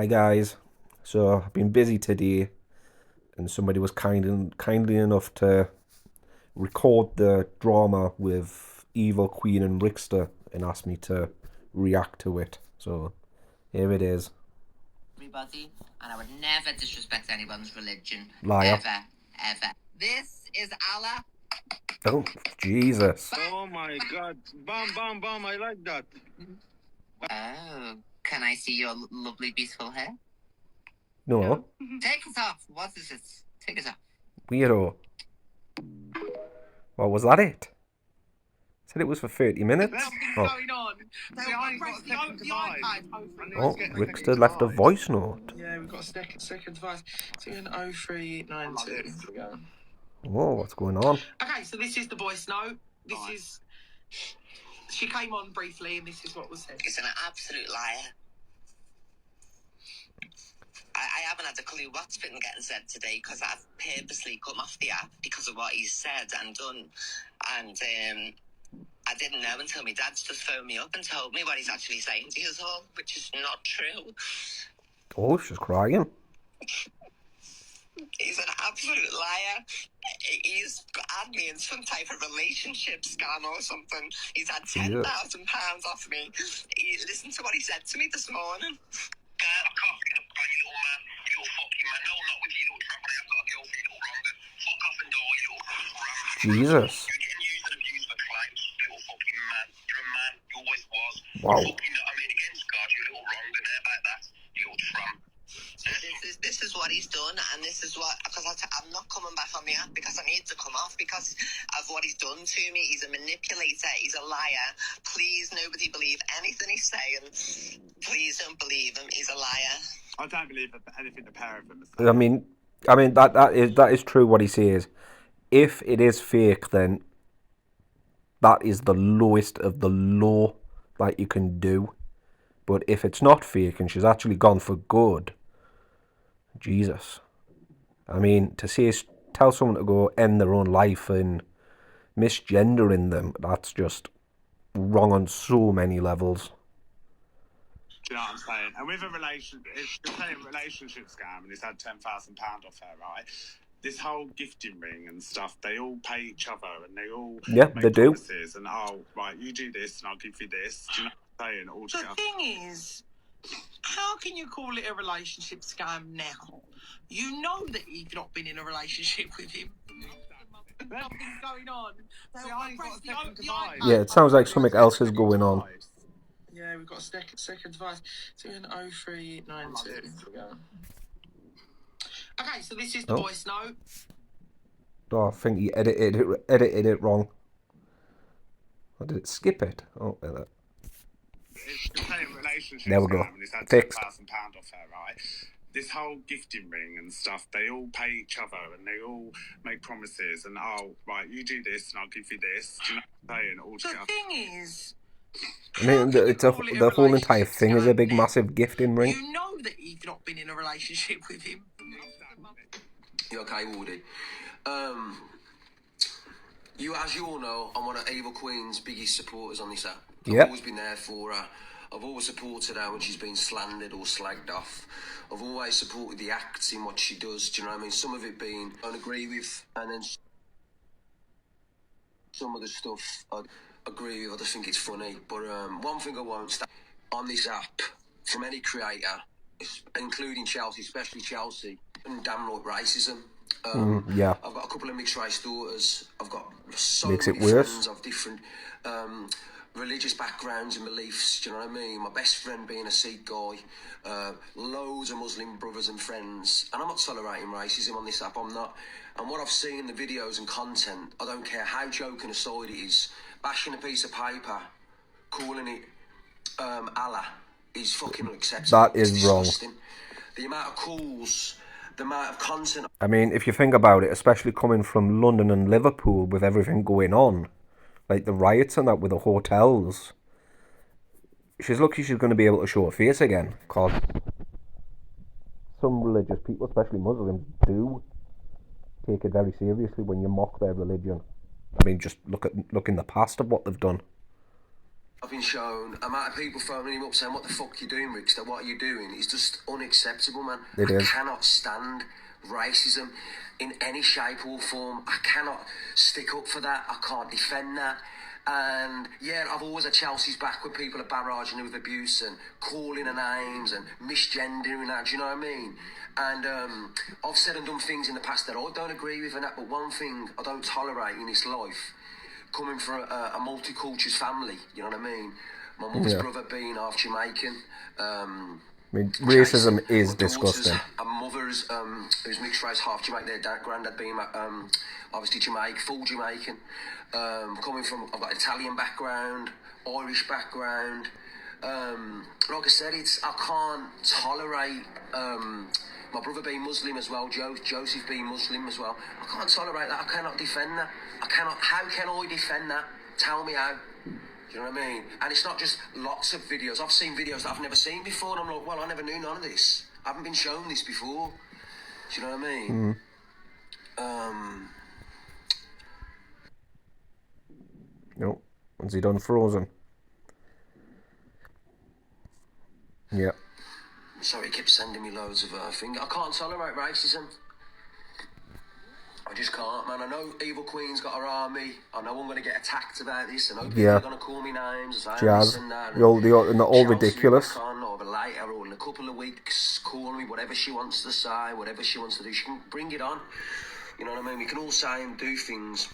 Hi guys. So I've been busy today, and somebody was kindly enough to record the drama with Evil Queen and Rickster and asked me to react to it. So here it is. Everybody, and I would never disrespect anyone's religion. Liar. Ever. This is Allah. Oh, Jesus. Oh my God. Bam, bam, bam. I like that. Oh, can I see your lovely, beautiful hair? No. Take it off. What is it? Take it off. Weirdo. Well, was that it? Said it was for 30 minutes. Something's Oh, going on. Press the iPad open. oh Rickster left a voice note. Yeah, we've got a second device. 20392. Oh, what's going on? Okay, so this is the voice note. This is. She came on briefly, and this is what was said. It's an absolute liar. I haven't had a clue what's been getting said today because I've purposely come off the app because of what he's said and done. And I didn't know until my dad's just phoned me up and told me what he's actually saying to us all, which is not true. Oh, she's crying. He's an absolute liar. He's had me in some type of relationship scam or something. He's had £10,000 off me. Listen to what he said to me this morning. You little man, you little fucking man. No, not with you, little tramp. I've got a girl for you, little wrong. Fuck off and die, you little ram. Jesus. You're getting used and abused for clients, you little fucking man. You're a man. You always was. Wow. Fucking, I mean, against God, you little wrong and there about that, you little tramp. So this is what he's done, and this is what, because I'm not coming back on the app because I need to come off because of what he's done to me. He's a manipulator. He's a liar. Please, nobody believe anything he's saying. Please don't believe him. He's a liar. I don't believe anything the pair of them are saying. I mean that is true what he says. If it is fake, then that is the lowest of the low that you can do. But if it's not fake and she's actually gone for good, Jesus. I mean, tell someone to go end their own life and misgendering them, that's just wrong on so many levels. Do you know what I'm saying? And with a relationship scam, and he's had £10,000 off her, right? This whole gifting ring and stuff, they all pay each other and they all Yeah, make they do. promises and, oh, right, you do this and I'll give you this. Do you know what I'm saying? All The together. thing is, how can you call it a relationship scam now? You know that you've not been in a relationship with him. Something's going on. Press the iPad. Yeah, it sounds like something else is going on. Yeah, we've got a second device. 20392. Okay, so this is the voice note. Oh, I think he edited it wrong. Or did it skip it? Oh, there. There we go. Fixed. £10,000 off her, right? This whole gifting ring and stuff, they all pay each other and they all make promises and, oh, right, you do this and I'll give you this. Do you know what I'm saying? All The together. thing is, I mean, the whole entire thing is a big, massive gifting ring. you know that you've not been in a relationship with him. You okay, Woody? As you all know, I'm one of Evil Queen's biggest supporters on this app. I've Yep. always been there for her. I've always supported her when she's been slandered or slagged off. I've always supported the acts in what she does. Do you know what I mean? Some of it being I don't agree with, and then some of the stuff I agree with. I just think it's funny. But one thing I won't stand on this app from any creator, including Chelsea, especially Chelsea, and damn right racism. Yeah. I've got a couple of mixed race daughters. I've got so Makes many it worse. friends of different religious backgrounds and beliefs. Do you know what I mean? My best friend being a Sikh guy, loads of Muslim brothers and friends, and I'm not tolerating racism on this app. I'm not. And what I've seen in the videos and content, I don't care how joking aside it is, bashing a piece of paper, calling it Allah is fucking unacceptable. That is It's wrong. disgusting. The amount of calls, the amount of content. I mean, if you think about it, especially coming from London and Liverpool with everything going on, like the riots and that with the hotels, she's lucky she's going to be able to show her face again, because some religious people, especially Muslims, do take it very seriously when you mock their religion. I mean, just look in the past of what they've done. I've been shown amount of people phoning him up saying, "What the fuck are you doing, Rickster? What are you doing?" It's just unacceptable, man. It is. I cannot stand racism in any shape or form. I cannot stick up for that. I can't defend that. And yeah, I've always had Chelsea's back when people are barraging her with abuse and calling her names and misgendering her. Do you know what I mean? And I've said and done things in the past that I don't agree with and that. But one thing I don't tolerate in this life, coming from a multicultural family, you know what I mean? My mother's brother being half Jamaican. I mean, racism is disgusting. And mother's, who's mixed race, half Jamaican. Their granddad being obviously Jamaican, full Jamaican. Coming from, I've got Italian background, Irish background. Like I said, I can't tolerate my brother being Muslim as well, Joseph being Muslim as well. I can't tolerate that. I cannot defend that. How can I defend that? Tell me how. Do you know what I mean? And it's not just lots of videos. I've seen videos that I've never seen before, and I'm like, well, I never knew none of this. I haven't been shown this before. Do you know what I mean? Nope. When's he done Frozen? Yeah. Sorry, he kept sending me loads of things. I can't tolerate racism. I just can't, man. I know Evil Queen's got her army. I know I'm going to get attacked about this. I know people are going to call me names. Jazz. And that, They're all ridiculous. Or later, or in a couple of weeks, call me whatever she wants to say, whatever she wants to do. She can bring it on. You know what I mean? We can all say and do things.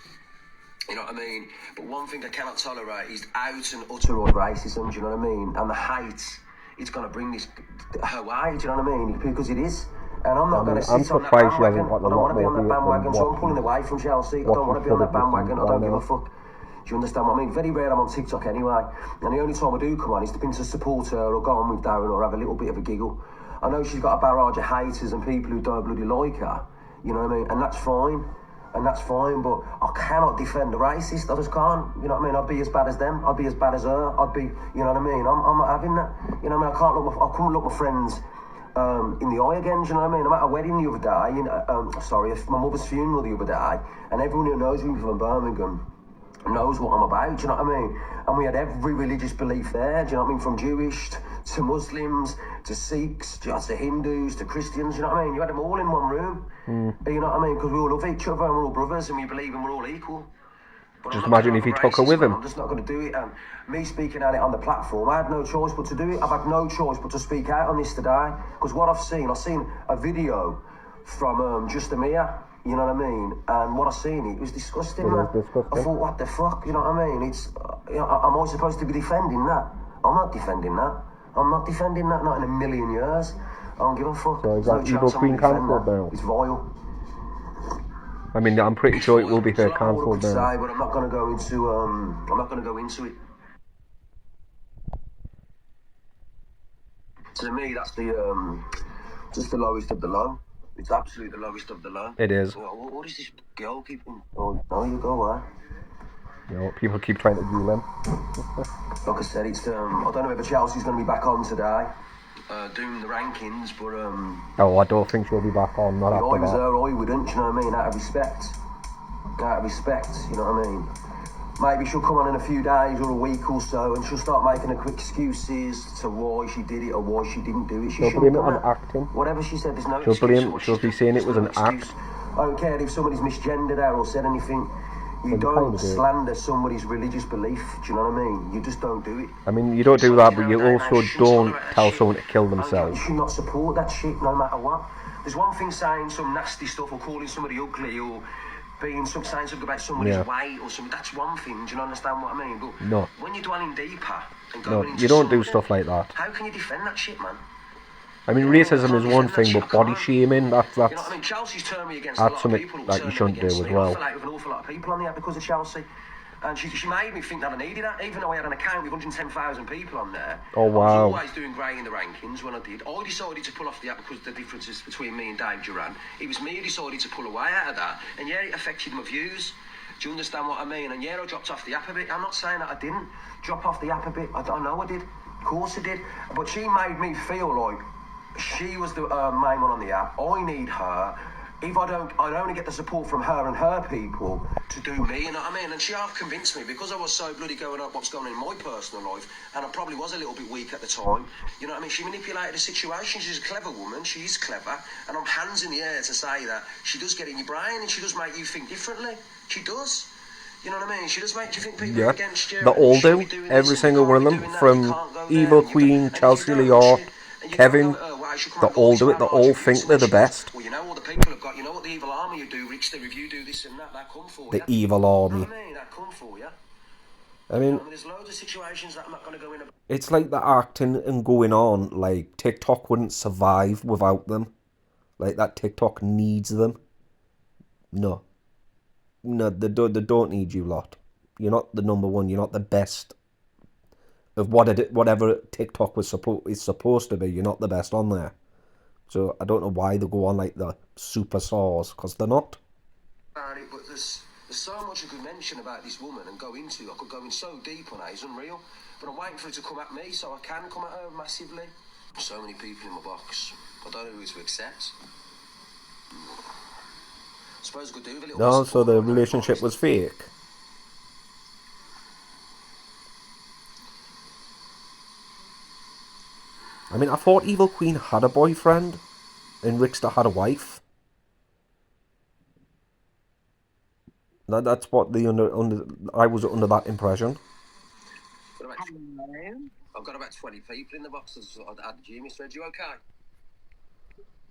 You know what I mean? But one thing I cannot tolerate is out and utter racism. Do you know what I mean? And the hate. It's going to bring this her way, do you know what I mean? Because it is. And I'm not going to sit on that bandwagon. I don't want to be on that bandwagon, so I'm pulling away from Chelsea. I don't want to be on that bandwagon. I don't give a fuck. Do you understand what I mean? Very rare I'm on TikTok anyway. And the only time I do come on is to support her or go on with Darren or have a little bit of a giggle. I know she's got a barrage of haters and people who don't bloody like her. You know what I mean? And that's fine. But I cannot defend a racist. I just can't. You know what I mean? I'd be as bad as them. I'd be as bad as her. I'd be, you know what I mean? I'm not having that. You know what I mean? I couldn't look my friends in the eye again. Do you know what I mean? I'm at a wedding the other day. My mother's funeral the other day, and everyone who knows me from Birmingham knows what I'm about. Do you know what I mean? And we had every religious belief there. Do you know what I mean? From Jewish to Muslims to Sikhs to Hindus to Christians. You know what I mean? You had them all in one room. You know what I mean? Because we all love each other and we're all brothers and we believe and we're all equal. But just imagine if he took her with him. I'm just not going to do it. And me speaking on it on the platform, I had no choice but to do it. I've had no choice but to speak out on this today. Because what I've seen a video from Just Amir. You know what I mean? And what I seen, it was disgusting, man. I thought, what the fuck? You know what I mean? It's, am I supposed to be defending that? I'm not defending that. Not in a million years. I don't give a fuck. So is that Evil Queen cancelled now? It's vile. I mean, I'm pretty sure it will be her cancelled now. Say, but I'm not going to go into it. To me, that's just the lowest of the low. It's absolutely the lowest of the low. It is. What is this girl keeping? Oh, no, you go away. You know, people keep trying to duel him. Like I said, it's I don't know whether Chelsea's going to be back on today, doing the rankings, but Oh, I don't think she'll be back on. Not if after I was that. her, I wouldn't. You know what I mean? Out of respect. You know what I mean? Maybe she'll come on in a few days or a week or so, and she'll start making her quick excuses to why she did it or why she didn't do it. She'll blame it on acting. Whatever she said, there's no excuse. She'll be saying it was an act. I don't care if somebody's misgendered her or said anything. You don't slander somebody's religious belief. Do you know what I mean? You just don't do it. I mean, you don't do that, but you also don't tell someone to kill themselves. You should not support that shit, no matter what. There's one thing saying some nasty stuff or calling somebody ugly or saying something about somebody's weight or something. That's one thing. Do you understand what I mean? But no. When you're dwelling deeper and going into you don't do stuff like that. How can you defend that shit, man? I mean, racism is one thing, but body shaming, that's you know what I mean? Chelsea's turned me against a lot of people that you shouldn't do as well. I fell out with an awful lot of people on the app because of Chelsea. And she made me think that I needed that, even though I had an account with 110,000 people on there. Oh, wow. I was always doing great in the rankings when I did. I decided to pull off the app because of the differences between me and Dave Duran. It was me who decided to pull away out of that. And yeah, it affected my views. Do you understand what I mean? And yeah, I dropped off the app a bit. I'm not saying that I didn't drop off the app a bit. I know I did. Of course I did. But she made me feel like she was the main one on the app. I need her if I'd only get the support from her and her people to do me, you know what I mean? And she half convinced me because I was so bloody going up what's going on in my personal life, and I probably was a little bit weak at the time, you know what I mean? She manipulated the situation. She's a clever woman, she is clever, and I'm hands in the air to say that she does get in your brain and she does make you think differently. She does. You know what I mean? She does make you think people are against you. They all She'll do. be doing Every this and you single one of can't be them, doing that, you from can't go Evil there, Queen, and if you Chelsea don't Lear, shit, and you Kevin, go, oh, well, she'll come they and all launch do it. about They our all tributes think and they're then the she goes, best. well, you know what the people have got, you know what the evil army you do, rickster, if you do this and that, that come for The you. evil You know army. what I mean? That come for you. I mean, There's loads of situations that I'm not going to go in about. it's like the acting and going on. Like, TikTok wouldn't survive without them. Like, that TikTok needs them. No. No, they don't need you lot. You're not the number one. You're not the best of whatever TikTok is supposed to be. You're not the best on there. So I don't know why they go on like the super stars, because they're not. But there's so much I could mention about this woman and go into. I could go in so deep on it. It's unreal. But I'm waiting for her to come at me so I can come at her massively. So many people in my box. I don't know who to accept. I suppose I could do with a little No, bit so of the support, relationship was fake. I mean, I thought Evil Queen had a boyfriend and Rickster had a wife. That's what I was under that impression. Hello. I've got about 20 people in the box. I'd you, Miss Red. You okay?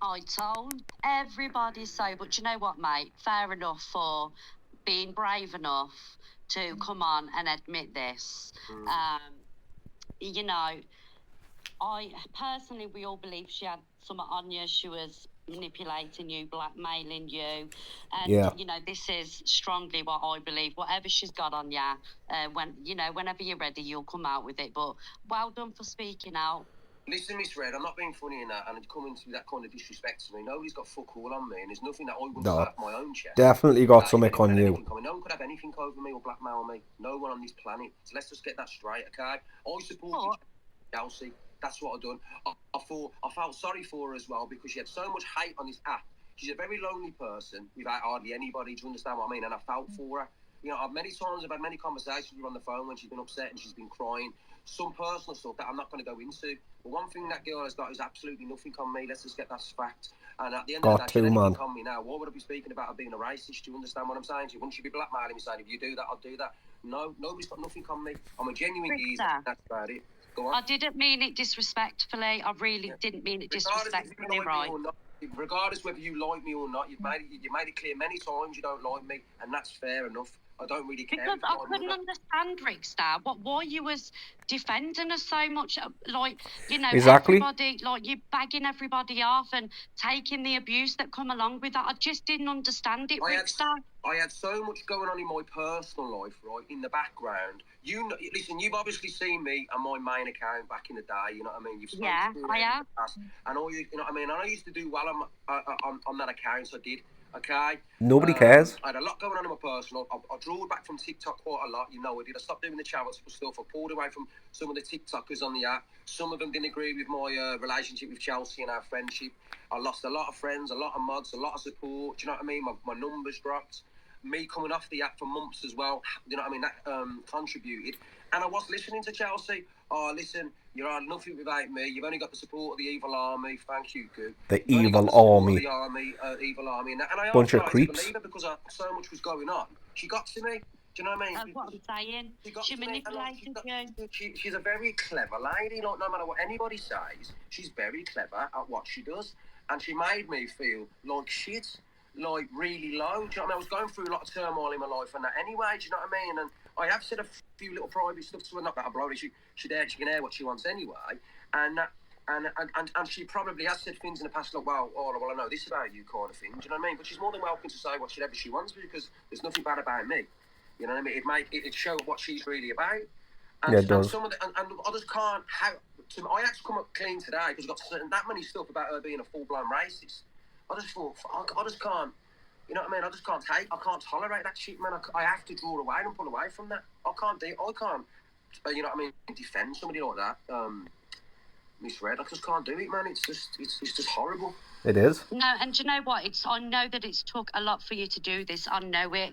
I told everybody so, but you know what, mate? Fair enough for being brave enough to come on and admit this. You know, I personally, we all believe she had something on you. She was manipulating you, blackmailing you, and Yeah. you know, this is strongly what I believe. Whatever she's got on you, whenever you're ready, you'll come out with it. But well done for speaking out. Listen, Miss Red, I'm not being funny in that, and coming to that kind of disrespect to me. Nobody's got fuck all on me, and there's nothing that I wouldn't No. say off my own chest. Definitely got If something anyone on had you. anything on me. No one could have anything over me or blackmail me. No one on this planet. So let's just get that straight, okay? I supported Chelsea. That's what I done. I felt sorry for her as well because she had so much hate on this app. She's a very lonely person without hardly anybody. Do you understand what I mean? And I felt for her. You know, I've had many conversations with her on the phone when she's been upset and she's been crying. Some personal stuff that I'm not going to go into. But one thing that girl has got is absolutely nothing on me. Let's just get that fact. And at the end of the day, she had anything on me now. Why would I be speaking about her being a racist? Do you understand what I'm saying? Wouldn't she be blackmailing me saying, if you do that, I'll do that? No, nobody's got nothing on me. I'm a genuine geezer. That's about it. Go on. I didn't mean it disrespectfully. I really didn't mean it disrespectfully, right? Regardless whether you like me or not, you made it clear many times you don't like me, and that's fair enough. I don't really care. Because I couldn't understand, Rickster, why you was defending us so much. Like, you know, Exactly. everybody, like, you bagging everybody off and taking the abuse that come along with that. I just didn't understand it, Rickster. I had so much going on in my personal life, right, in the background. Listen, you've obviously seen me on my main account back in the day. You know what I mean? You've spoken to me I have. in the past, and all you know what I mean. And I used to do well on that account. So I did. Okay. Nobody cares. I had a lot going on in my personal. I drew back from TikTok quite a lot. You know, I did. I stopped doing the charitable stuff. I pulled away from some of the TikTokers on the app. Some of them didn't agree with my relationship with Chelsea and our friendship. I lost a lot of friends, a lot of mods, a lot of support. Do you know what I mean? My numbers dropped. Me coming off the app for months as well. You know what I mean? That contributed. And I was listening to Chelsea. Oh, listen, you're on nothing without me. You've only got the support of the evil army. Thank you, Goo. The evil army. Evil army. And I Bunch of started creeps. to believe her because so much was going on. She got to me. Do you know what I mean? That's what I'm saying. She manipulated you. She's a very clever lady. Like, no matter what anybody says, she's very clever at what she does. And she made me feel like shit. Like really low. Do you know what I mean? I was going through a lot of turmoil in my life and that anyway, do you know what I mean? And I have said a few little private stuff to her, not that I blow it, she can air what she wants anyway. And she probably has said things in the past like, well, I know this about you kind of thing, do you know what I mean? But she's more than welcome to say whatever she wants because there's nothing bad about me. You know what I mean? It shows what she's really about. And, yeah, it does. And some of the, and others can't I had to come up clean today because I got that many stuff about her being a full-blown racist. I just thought, I just can't, you know what I mean? I can't tolerate that shit, man. I have to draw away and pull away from that. I can't, you know what I mean, defend somebody like that. Miss Red, I just can't do it, man. It's just horrible. It is. No, and do you know what? I know that it's took a lot for you to do this. I know it.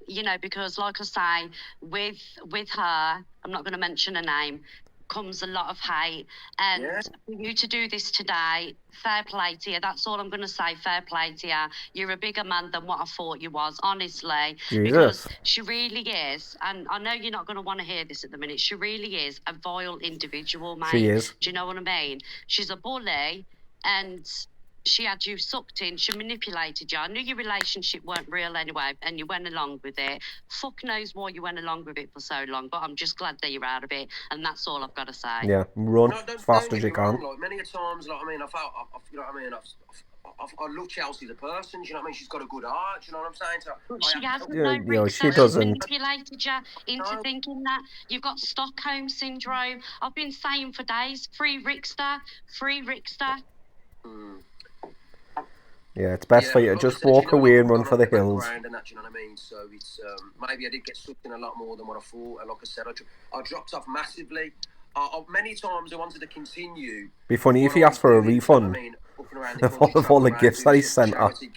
You know, because like I say, with her, I'm not going to mention her name, comes a lot of hate. And Yeah. for you to do this today, fair play to you. That's all I'm going to say. Fair play to you. You're a bigger man than what I thought you was, honestly. Because Jesus. she really is, and I know you're not going to want to hear this at the minute. She really is a vile individual, mate. She is. Do you know what I mean? She's a bully, and she had you sucked in, she manipulated you. I knew your relationship weren't real anyway, and you went along with it. Fuck knows why you went along with it for so long, but I'm just glad that you're out of it, and that's all I've got to say. Yeah, run No, as fast don't as get you me wrong. can. Like many a times, like I mean, I've you know what I mean. I love Chelsea the person. Do you know what I mean? She's got a good heart. Do you know what I'm saying? So But she hasn't, Yeah, no, you know, Rick. she She's doesn't. manipulated you into No. thinking that you've got Stockholm syndrome. I've been saying for days, free Rickster, free Rickster. Yeah, it's best for you to like I just said, walk you know, away like, and run gone for on the in hills. background and that, do you know what I mean? So it's maybe I did get sucked in a lot more than what I thought. And like I said, I dropped off massively. Many times I wanted to continue. Be funny if what he I asked was for a doing, do you know what refund I mean? Up and around the of all, country, of all the travelling around, gifts that doing he shit for sent her. charity,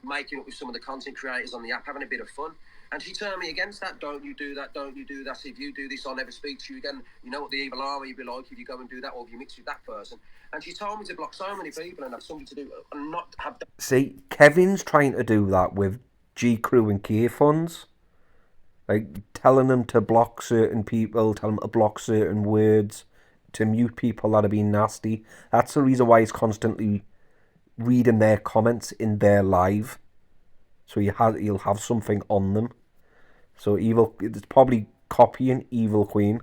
making up with some of the content creators on the app, having a bit of fun. And she turned me against that. Don't you do that. Don't you do that. If you do this, I'll never speak to you again. You know what the evil army be like if you go and do that, or if you mix with that person. And she told me to block so many people and have something to do and not have. See, Kevin's trying to do that with G Crew and K funds. Like, telling them to block certain people, telling them to block certain words, to mute people that are being nasty. That's the reason why he's constantly reading their comments in their live. So he'll have something on them. So it's probably copying Evil Queen.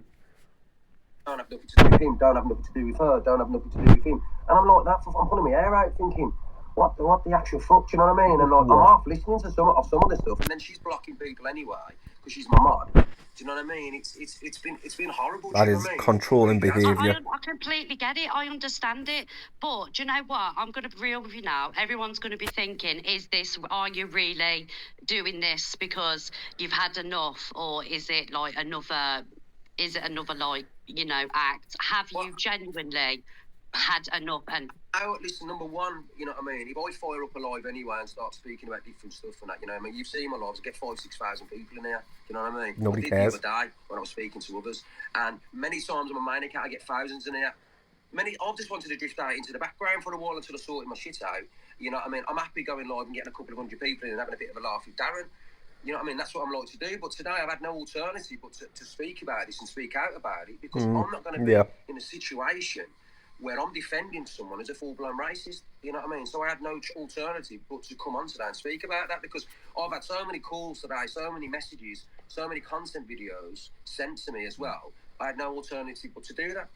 Don't have nothing to do with him, don't have nothing to do with her, don't have nothing to do with him. And I'm like that, I'm pulling my hair out thinking, what the actual fuck, do you know what I mean? And like, I'm half listening to some of the stuff, and then she's blocking people anyway, because she's my mod. Do you know what I mean? It's been horrible, That do you is know what I mean? controlling It really has. behaviour. I completely get it. I understand it. But do you know what? I'm going to be real with you now. Everyone's going to be thinking, are you really doing this because you've had enough? Or is it like another like, you know, act? Have you genuinely had enough? And listen, number one, you know what I mean? If I fire up a live anyway and start speaking about different stuff and that, you know what I mean? You've seen my lives, I get 5,000-6,000 people in there, you know what I mean? Nobody I did cares. the other day when I was speaking to others, and many times on my main account I get thousands in here. I've just wanted to drift out into the background for a while until I sorted my shit out, you know what I mean? I'm happy going live and getting a couple of hundred people in and having a bit of a laugh with Darren. You know what I mean? That's what I'm like to do. But today I've had no alternative but to speak about this and speak out about it, because I'm not going to be in a situation where I'm defending someone as a full-blown racist. You know what I mean? So I had no alternative but to come on today and speak about that, because I've had so many calls today, so many messages, so many content videos sent to me as well. I had no alternative but to do that.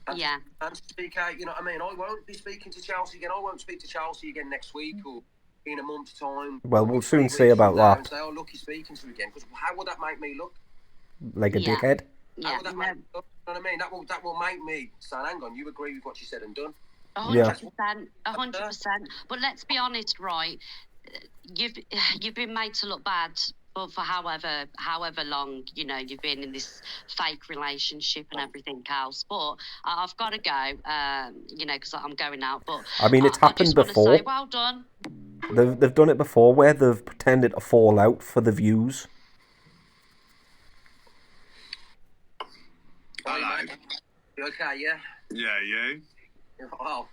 And speak out, you know what I mean? I won't be speaking to Chelsea again. I won't speak to Chelsea again next week or in a month's time. Well, we'll soon see about that. And say, oh, look, he's speaking to me again. Because how would that make me look? Like a dickhead? Yeah. How would that make me look? You know what I mean? That will make me say, hang on, you agree with what you said and done. 100%, 100%. But let's be honest, right? You've been made to look bad for however long, you know, you've been in this fake relationship and everything else. But I've got to go, you know, because I'm going out. But I mean, it's happened before. Say, well done. They've done it before where they've pretended to fall out for the views. Hello. You okay, yeah? Yeah, you? Oh,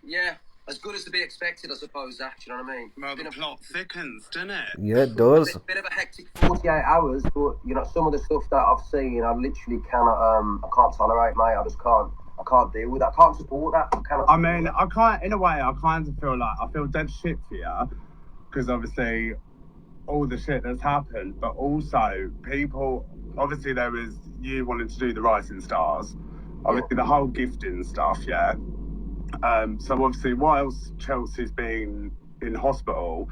yeah. As good as to be expected, I suppose, that. Do you know what I mean? Well, the plot thickens, doesn't it? Yeah, it does. Bit of a hectic 48 hours, but, you know, some of the stuff that I've seen, I literally cannot, I can't tolerate, mate. I just can't. I can't deal with that. I can't support that. I mean, I can't, in a way, I kind of feel like, I feel dead shit for you, because obviously all the shit that's happened, but also people, obviously there was you wanting to do the Rising Stars, obviously the whole gifting stuff, yeah. So obviously whilst Chelsea's been in hospital,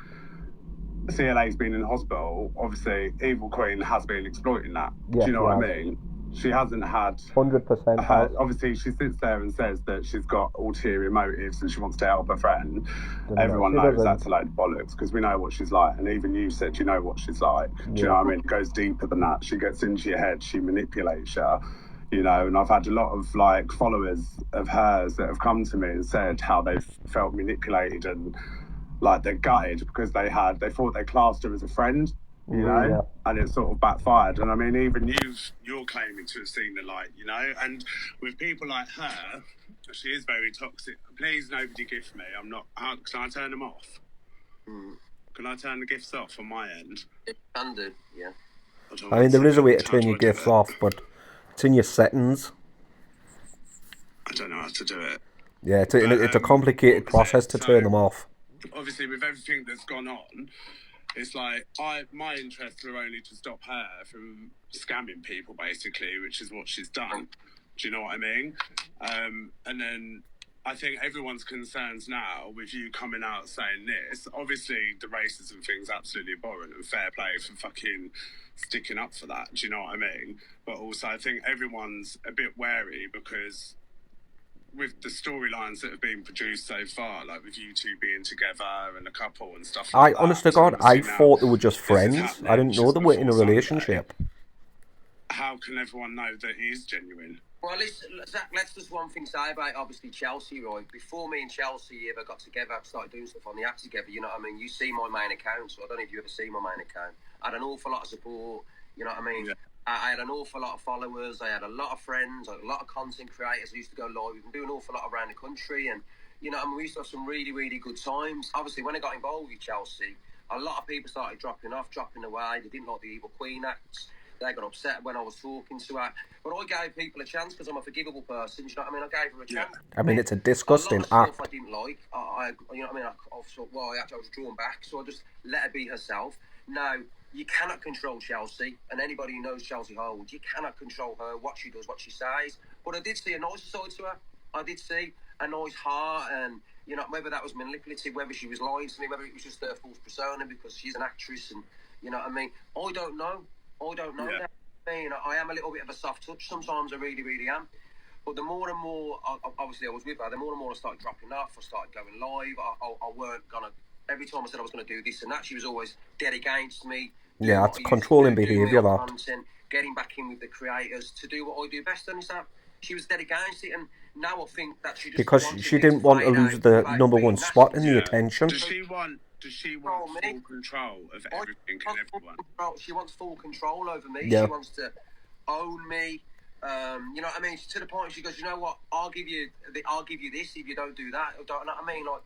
CLA's been in hospital, obviously Evil Queen has been exploiting that. Yes, do you know what I mean? She hasn't had 100%. Obviously, she sits there and says that she's got ulterior motives and she wants to help her friend. Everyone knows that's a load of bollocks, because we know what she's like. And even you said you know what she's like. Do you know what I mean? It goes deeper than that. She gets into your head. She manipulates you. you know, and I've had a lot of like followers of hers that have come to me and said how they've felt manipulated and like they're gutted because they thought they classed her as a friend, you know, and it sort of backfired. And I mean, even you're claiming to have seen the light, you know, and with people like her, she is very toxic. Please, nobody gift me. I'm not. Can I turn them off? Can I turn the gifts off on my end? Can do, yeah. I mean, there is a way to turn your gifts off, but it's in your settings. I don't know how to do it. Yeah, it's a complicated process to turn them off. Obviously, with everything that's gone on, it's like my interests are only to stop her from scamming people, basically, which is what she's done. Do you know what I mean? And then I think everyone's concerns now with you coming out saying this. Obviously, the racism thing's absolutely abhorrent, and fair play for fucking sticking up for that. Do you know what I mean? But also, I think everyone's a bit wary because with the storylines that have been produced so far, like with you two being together and a couple and stuff like that. Honest to God, I thought they were just friends. I didn't know they were in a relationship. How can everyone know that he is genuine? Well, Zach, let's just one thing say about obviously Chelsea, right? Before me and Chelsea ever got together, started doing stuff on the app together, you know what I mean? You see my main account, so I don't know if you ever see my main account. I had an awful lot of support, you know what I mean? Yeah. I had an awful lot of followers, I had a lot of friends, a lot of content creators who used to go live. We've been doing an awful lot around the country, and, you know, I mean, we used to have some really, really good times. Obviously, when I got involved with Chelsea, a lot of people started dropping away. They didn't like the Evil Queen acts. They got upset when I was talking to her. But I gave people a chance because I'm a forgivable person. You know what I mean? I gave her a chance. I mean, it's a disgusting act. A lot of stuff I didn't like. You know what I mean? I thought, well, I was drawn back, so I just let her be herself. Now, you cannot control Chelsea, and anybody who knows Chelsea Holds, you cannot control her, what she does, what she says. But I did see a nicer side to her. I did see a nice heart, and, you know, whether that was manipulative, whether she was lying to me, whether it was just her false persona because she's an actress, and, you know what I mean? I don't know. Yeah. I mean, I am a little bit of a soft touch sometimes. I really, really am. But the more and more, obviously, I was with her. The more and more I started dropping off. I started going live. I weren't gonna. Every time I said I was gonna do this and that, she was always dead against me. Yeah, it's controlling behaviour. That content, getting back in with the creators to do what I do best. And that she was dead against it. And now I think that she just because she didn't want to lose the #1 spot in the attention. Does she want full control of everything and everyone? She wants full control over me. Yeah. She wants to own me. You know what I mean? To the point she goes, you know what? I'll give you this if you don't do that. Don't know what I mean? Like,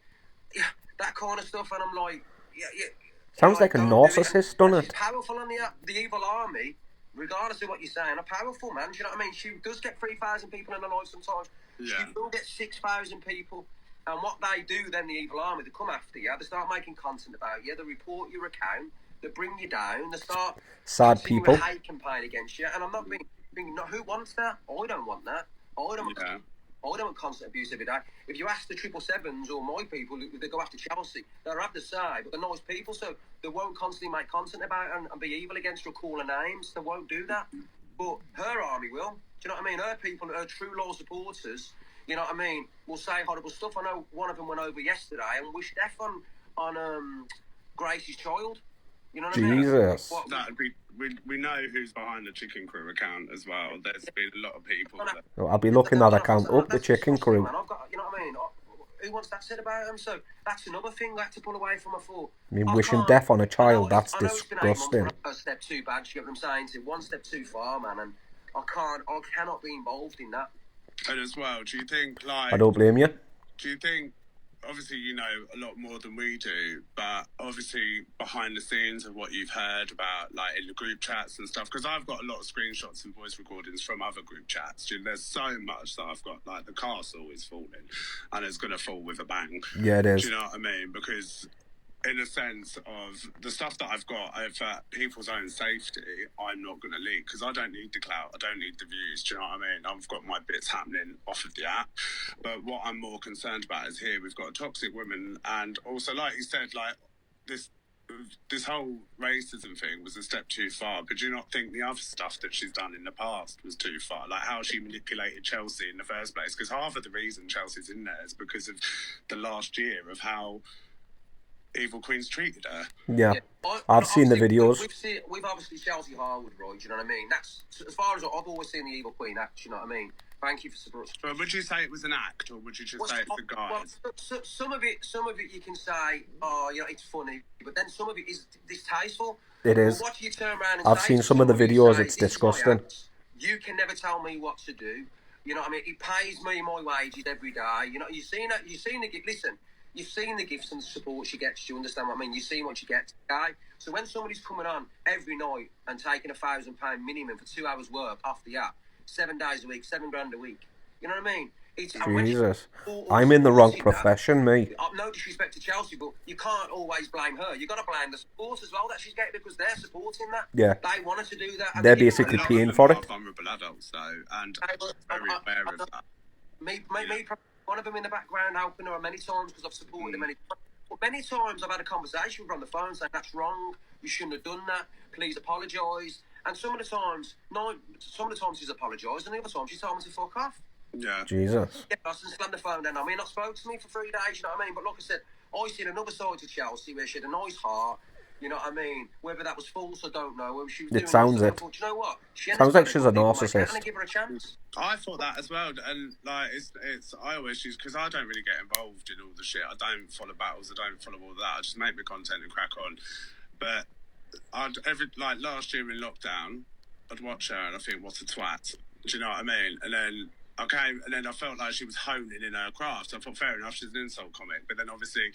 yeah, that kind of stuff. And I'm like, yeah. Sounds like a narcissist, doesn't it? She's powerful on the evil army. Regardless of what you're saying, a powerful man. Do you know what I mean? She does get 3,000 people in her life sometimes. Yeah. She will get 6,000 people. And what they do then, the evil army, they come after you, they start making content about you, they report your account, they bring you down, they start sad people a hate campaign against you. And I'm not being who wants that? I don't want that. I don't want constant abuse every day. If you ask the 777s or my people, they go after Chelsea, they'll have to say, but they're nice people, so they won't constantly make content about her and be evil against her or call her names. They won't do that. But her army will. Do you know what I mean? Her people, her true loyal supporters, you know what I mean, will say horrible stuff. I know one of them went over yesterday and wished death on Gracie's child. You know what I mean? Jesus. We know who's behind the Chicken Crew account as well. There's been a lot of people. I'll be looking that account up, the Chicken Crew. Man, you know what I mean? Who wants that said about them? So that's another thing I had to pull away from. I mean, wishing death on a child, that's disgusting. A step too bad, you get what I'm saying? It's one step too far, man, and I cannot be involved in that. And as well, do you think, like... I don't blame you. Do you think, obviously you know a lot more than we do, but obviously behind the scenes of what you've heard about, like, in the group chats and stuff, because I've got a lot of screenshots and voice recordings from other group chats. Dude, there's so much that I've got, like, the castle is falling, and it's going to fall with a bang. Yeah, it is. Do you know what I mean? Because... in a sense of the stuff that I've got for people's own safety, I'm not going to leak because I don't need the clout, I don't need the views. Do you know what I mean? I've got my bits happening off of the app, but what I'm more concerned about is here we've got a toxic woman, and also, like you said, like this whole racism thing was a step too far. But do you not think the other stuff that she's done in the past was too far? Like how she manipulated Chelsea in the first place? Because half of the reason Chelsea's in there is because of the last year of how Evil Queen's treated her. Yeah. I've seen the videos. We've obviously Chelsea Harwood, right? Do you know what I mean? That's as far as I've always seen the Evil Queen act. You know what I mean? Thank you for supporting. But would you say it was an act, or would you just say it's a guise? Well, some of it you can say, oh, you know, it's funny, but then some of it is distasteful. It is. But what do you turn around and I've say seen to some of the somebody, videos. say, It's "This is my disgusting. act. You can never tell me what to do." You know what I mean? He pays me my wages every day. You know, you've seen that. You've seen the gift. Listen, you've seen the gifts and the support she gets. Do you understand what I mean? You've seen what she gets, guy. So when somebody's coming on every night and taking £1,000 minimum for 2 hours work off the app, 7 days a week, £7,000 a week. You know what I mean? It's Jesus, I'm in the wrong profession, me. No disrespect to Chelsea, but you can't always blame her. You got to blame the support as well that she's getting, because they're supporting that. Yeah, they wanted to do that. They're basically paying for it. Vulnerable adults, though, and very aware of that. Me, one of them in the background helping her many times because I've supported her many times. But many times I've had a conversation with her on the phone saying that's wrong. You shouldn't have done that. Please apologise. And some of the times she's apologised, and the other times she's told me to fuck off. Yeah. Jesus. Yeah, I slammed the phone down. I mean, not spoke to me for 3 days. You know what I mean? But like I said, I seen another side to Chelsea where she had a nice heart. You know what I mean? Whether that was false, I don't know. Whether she was doing sounds it. it. Thought, you know what? Sounds like she's a narcissist. I'm gonna give her a chance. I thought that as well, and like it's I always use, because I don't really get involved in all the shit. I don't follow battles. I don't follow all that. I just make my content and crack on. But like last year in lockdown, I'd watch her and I think, what a twat. Do you know what I mean? And then I felt like she was honing in her craft. So I thought, fair enough, she's an insult comic. But then obviously,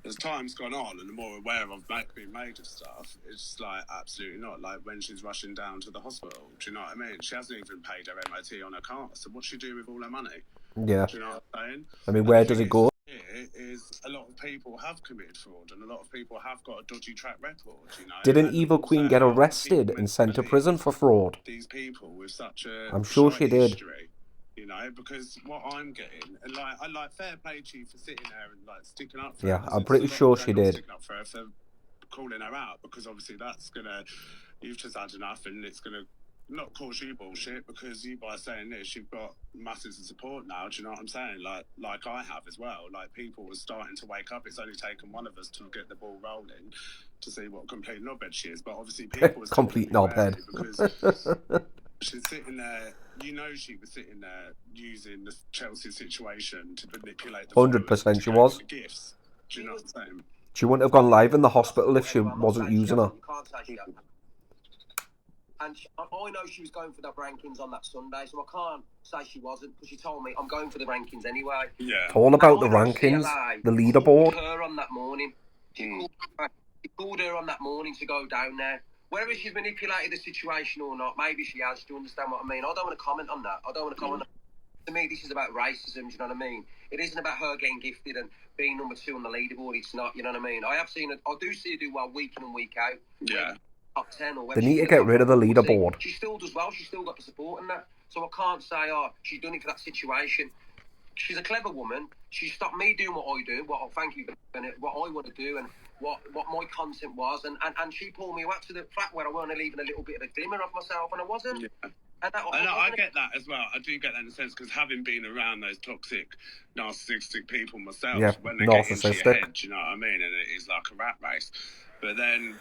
as time's gone on and the more aware I've been made of stuff, it's like absolutely not. Like when she's rushing down to the hospital, do you know what I mean? She hasn't even paid her MOT on her car. So what's she do with all her money? Yeah. Do you know what I'm saying? I mean, where does it go? Here is a lot of people have committed fraud and a lot of people have got a dodgy track record, you know. Didn't Evil Queen get arrested and sent to prison for fraud? These people with such a I'm sure she did. History, you know, because what I'm getting, and like I like fair play to you for sitting there and like sticking up for her. Yeah, I'm pretty sure she did. Sticking up for her, for calling her out, because obviously that's gonna, you've just had enough, and it's gonna not cause you bullshit, because you, by saying this, you've got masses of support now. Do you know what I'm saying? Like I have as well. Like people are starting to wake up. It's only taken one of us to get the ball rolling to see what a complete knobhead she is. But obviously people are complete knobhead, because she's sitting there. You know, she was sitting there using the Chelsea situation to manipulate the 100% she was. Gifts. Do you know what I'm saying? She wouldn't have gone live in the hospital if she wasn't using her. And I know she was going for the rankings on that Sunday, so I can't say she wasn't, because she told me I'm going for the rankings anyway. Yeah. It's all about the rankings, the leaderboard. Her on that morning. She called her on that morning to go down there. Whether she's manipulated the situation or not, maybe she has. Do you understand what I mean? I don't want to comment on that. To me, this is about racism. Do you know what I mean? It isn't about her getting gifted and being number 2 on the leaderboard. It's not. You know what I mean? I do see her do well week in and week out. Yeah. Top 10 or they need to get rid of the leaderboard. She still does well. She's still got the support in that. So I can't say, oh, she's done it for that situation. She's a clever woman. She stopped me doing what I do, what I want to do, and what my content was, and she pulled me up to the fact where I wasn't leaving a little bit of a glimmer of myself, and I wasn't. Yeah. I get that as well. I do get that in a sense, because having been around those toxic, narcissistic people myself, when they get into your head, you know what I mean? And it is like a rat race. But then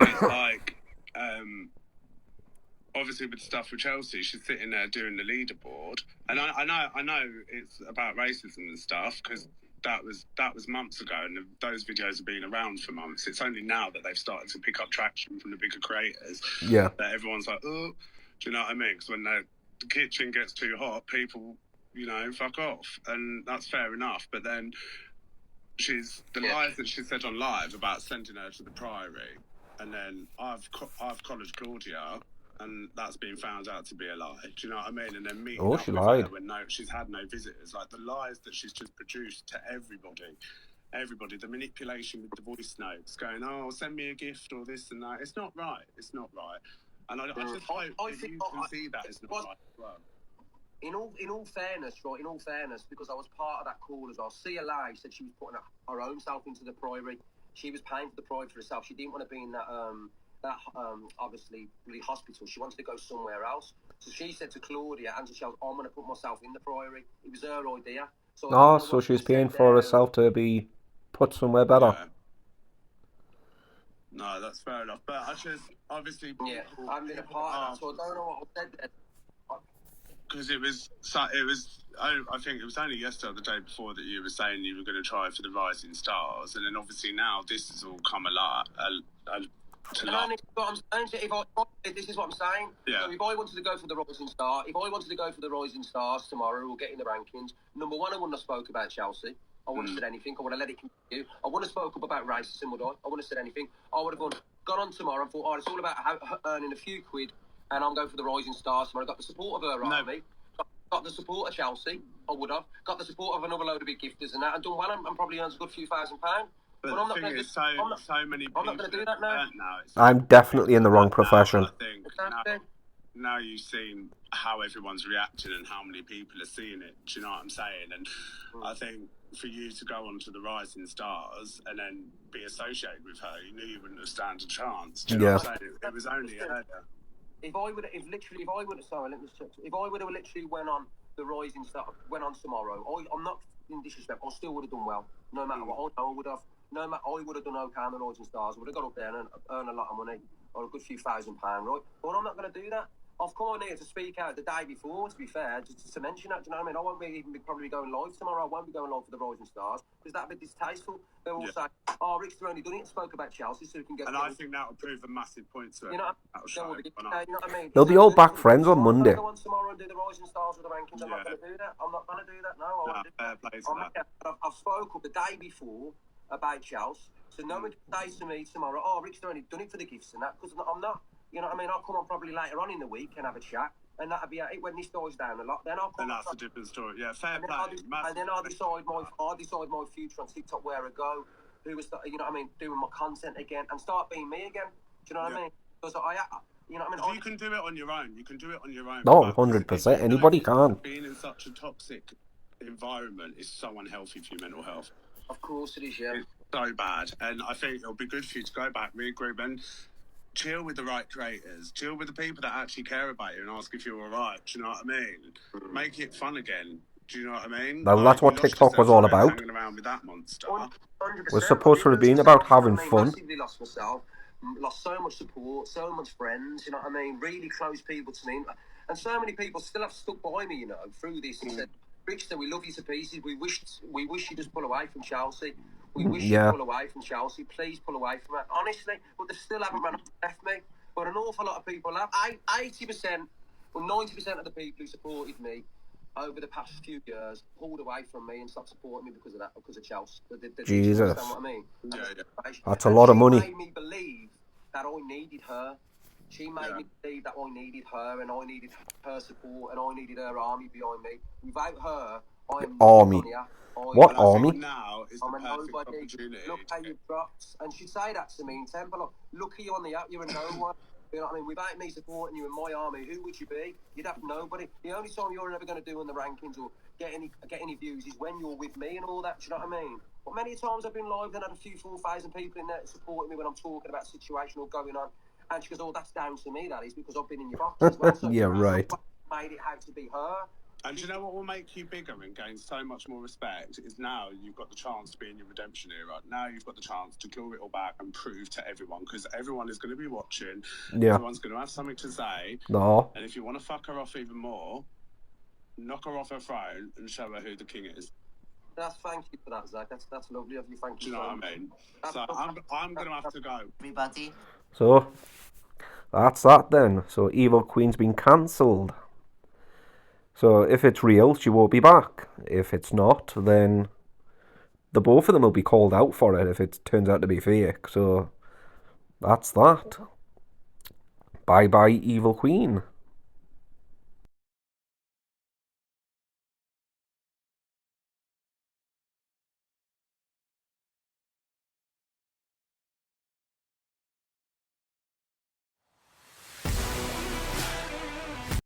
it's like, obviously with stuff with Chelsea, she's sitting there doing the leaderboard, and I know it's about racism and stuff, because that was months ago, and those videos have been around for months. It's only now that they've started to pick up traction from the bigger creators. Yeah. That everyone's like, oh, do you know what I mean? Because when the kitchen gets too hot, people, you know, fuck off, and that's fair enough. But then lies that she said on live about sending her to the Priory, and then I've collared Claudia, and that's been found out to be a lie. Do you know what I mean? And then meeting up she with lied. her when she's had no visitors. Like the lies that she's just produced to everybody, the manipulation with the voice notes, going, oh, send me a gift or this and that. It's not right. It's not right. And I just hope that you can see that it's not right as well. In all fairness, because I was part of that call as well. CLA said she was putting her own self into the Priory. She was paying for the Priory for herself. She didn't want to be in that obviously really hospital. She wanted to go somewhere else. So she said to Claudia and to Chelsea, I'm going to put myself in the Priory. It was her idea. So she was paying for herself to be put somewhere better. Yeah. No, that's fair enough. But I just obviously Yeah, I'm in a part of that, so I don't know what I said there. because it was. I think it was only yesterday or the day before that you were saying you were going to try for the Rising Stars, and then obviously now this has all come to light. What I'm saying, this is what I'm saying. Yeah. So if I wanted to go for the Rising Stars tomorrow, we'll get in the rankings. Number one, I wouldn't have spoke about Chelsea. I wouldn't have said anything. I would have let it continue. I wouldn't have spoke up about racism, would I? I wouldn't have said anything. I would have gone on tomorrow and thought, oh, it's all about earning a few quid, and I'm going for the Rising Stars tomorrow. I got the support of her army. Got the support of Chelsea. I would have got the support of another load of big gifters and that. And done well and probably earns a good few £1,000. But I'm the not thing is, so many people. I'm not going to do that now. I'm definitely in the wrong profession. I think now you've seen how everyone's reacting and how many people are seeing it. Do you know what I'm saying? And I think for you to go onto the Rising Stars and then be associated with her, you knew you wouldn't have stand a chance. Do you know what I'm saying? It was only earlier. If I would have literally went on the Rising Star, went on tomorrow, I'm not in disrespect, I still would have done well. No matter what, I would have. No matter, I would have done okay on the Rising Stars. I would have got up there and earned a lot of money, or a good few £1,000, right? But I'm not going to do that. I've come on here to speak out the day before, to be fair, just to mention that. Do you know what I mean? I won't probably be going live tomorrow. I won't be going live for the Rising Stars because that'd be distasteful. They'll all say, "Oh, Rickster only done it and spoke about Chelsea, so we can get." And I think that will prove a massive point to it. You know what I mean? They'll be all back friends on Monday. I'm going to go on tomorrow and do the Rising Stars with the rankings. I'm not going to do that. I'm not going to do that. No, I won't do that. I've spoke up the day before about Chelsea, so no one can say to me tomorrow, "Oh, Rickster only done it for the gifts and that," because I'm not. You know what I mean? I'll come on probably later on in the week and have a chat. And that'll be it when this dies down a lot. Then I'll come. And that's a different story. Yeah, fair play. And then I'll decide my future on TikTok, where I go, who was, you know what I mean, doing my content again, and start being me again. Do you know what I mean? Because you know what I mean. You can do it on your own. You can do it on your own. No, 100%. Anybody can. Being in such a toxic environment is so unhealthy for your mental health. Of course it is. Yeah. It's so bad, and I think it'll be good for you to go back, regroup, and chill with the right creators, chill with the people that actually care about you and ask if you're alright. Do you know what I mean? Make it fun again. Do you know what I mean? Well, that's what TikTok was all about. Hanging around with that monster. It was supposed to have been about having fun. Massively lost myself, lost so much support, so much friends. You know what I mean? Really close people to me, and so many people still have stuck by me. You know, through this and said, "Rickster, we love you to pieces. We wish you just pull away from Chelsea. We wish you pull away from Chelsea. Please pull away from it." Honestly, but they still haven't left me. But an awful lot of people have. 80%, or 90% of the people who supported me over the past few years pulled away from me and stopped supporting me because of that, because of Chelsea. Jesus. You understand what I mean? Yeah. That's a lot of money. She made me believe that I needed her. She made me believe that I needed her and I needed her support and I needed her army behind me. Without her, I'm army. What army? Now is I'm the a perfect nobody. opportunity. Look how you've dropped. And she'd say that to me in Temple. Look at you on the app, you're a no one. You know what I mean? Without me supporting you in my army, who would you be? You'd have nobody. The only time you're ever going to do in the rankings or get any views is when you're with me and all that. Do you know what I mean? But many times I've been live and had a few 4,000 people in there supporting me when I'm talking about situation or going on. And she goes, "Oh, that's down to me, that is, because I've been in your box as well." So yeah, right. Made it have to be her. And do you know what will make you bigger and gain so much more respect is now you've got the chance to be in your redemption era. Now you've got the chance to claw it all back and prove to everyone, because everyone is going to be watching. Yeah. Everyone's going to have something to say. No. And if you want to fuck her off even more, knock her off her throne and show her who the king is. Thank you for that, Zach. That's lovely of you. Thank you. Do you know what I mean? So I'm going to have to go. Everybody. So that's that then. So Evil Queen's been cancelled. So if it's real, she won't be back. If it's not, then the both of them will be called out for it if it turns out to be fake. So that's that. Bye-bye, Evil Queen.